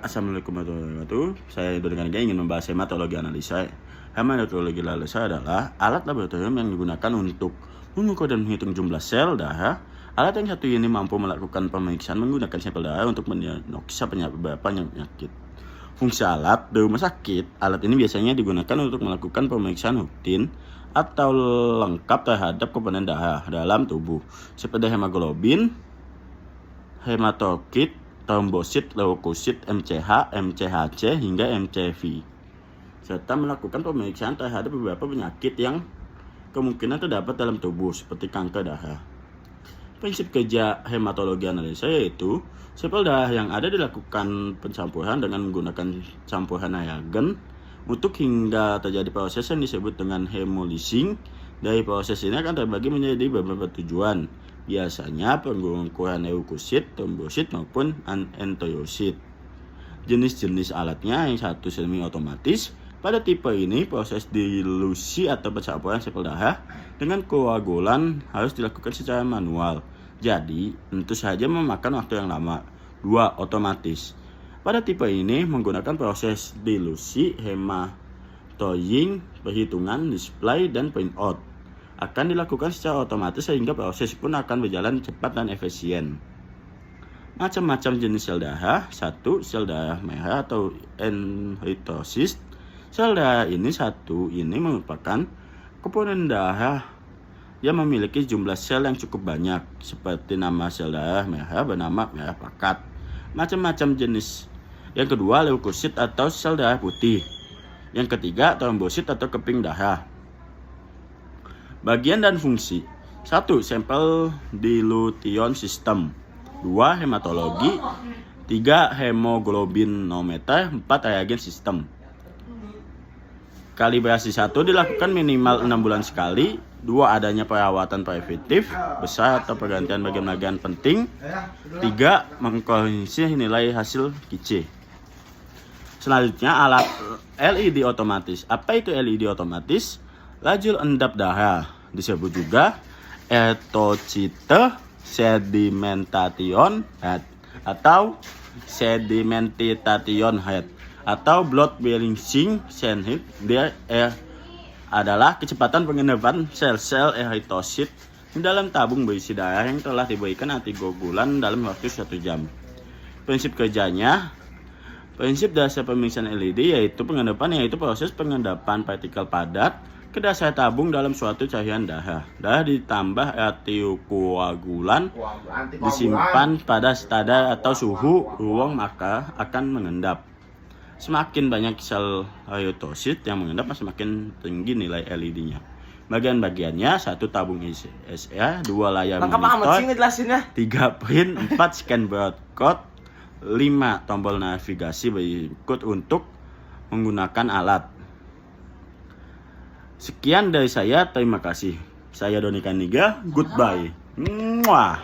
Assalamualaikum warahmatullahi wabarakatuh. Saya Dodi Kaniga ingin membahas hematologi analisa. Hematologi analisa adalah alat laboratorium yang digunakan untuk mengukur dan menghitung jumlah sel darah. Alat yang satu ini mampu melakukan pemeriksaan menggunakan sampel darah untuk mendiagnosa beberapa penyakit. Fungsi alat di rumah sakit, alat ini biasanya digunakan untuk melakukan pemeriksaan rutin atau lengkap terhadap komponen darah dalam tubuh, seperti hemoglobin, hematokrit, trombosit, leukosit, MCH, MCHC, hingga MCV, serta melakukan pemeriksaan terhadap beberapa penyakit yang kemungkinan terdapat dalam tubuh, seperti kanker darah. Prinsip kerja hematologi analisa yaitu sampel darah yang ada dilakukan pencampuran dengan menggunakan campuran reagen untuk hingga terjadi proses yang disebut dengan hemolising. Dari proses ini akan terbagi menjadi beberapa tujuan, biasanya pengukuran leukosit, trombosit maupun enterosit. Jenis-jenis alatnya, yang satu semi otomatis. Pada tipe ini proses dilusi atau pencampuran sampel darah dengan koagulan harus dilakukan secara manual, jadi tentu saja memakan waktu yang lama. 2. Otomatis. Pada tipe ini menggunakan proses dilusi, hematoying, perhitungan, display, dan printout akan dilakukan secara otomatis sehingga proses pun akan berjalan cepat dan efisien. Macam-macam jenis sel darah. 1. Sel darah merah atau endocytosis. Sel darah ini merupakan komponen darah yang memiliki jumlah sel yang cukup banyak, seperti nama sel darah merah bernama merah plakat. Macam-macam jenis. Yang kedua, leukosit atau sel darah putih. Yang ketiga, trombosit atau keping darah. Bagian dan fungsi. 1. Sampel dilution system. 2. Hematologi. 3. Hemoglobinometer. 4. Reagen system. Kalibrasi 1 dilakukan minimal 6 bulan sekali. 2. Adanya perawatan preventif besar atau pergantian bagian-bagian penting. 3. Mengkoreksi nilai hasil QC. Selanjutnya, alat LED otomatis. Apa itu LED otomatis? Lajur endap darah, disebut juga erythrocyte sedimentation head atau sedimentation head atau blood balancing head. Dia adalah kecepatan pengendapan sel-sel erythrosit di dalam tabung berisi darah yang telah diberikan antikoagulan dalam waktu 1 jam. Prinsip kerjanya. Prinsip dasar pemeriksaan LED yaitu proses pengendapan partikel padat ke dasar tabung dalam suatu cairan darah. Darah ditambah antikoagulan disimpan pada standar atau suhu ruang maka akan mengendap. Semakin banyak sel erythrosit yang mengendap, semakin tinggi nilai LED-nya. Bagian-bagiannya: 1. Tabung SR, 2. Layar monitor, 3. print, 4. scan barcode, 5. Tombol navigasi berikut untuk menggunakan alat. Sekian dari saya, terima kasih. Saya Dodi Kaniga, goodbye. Muah.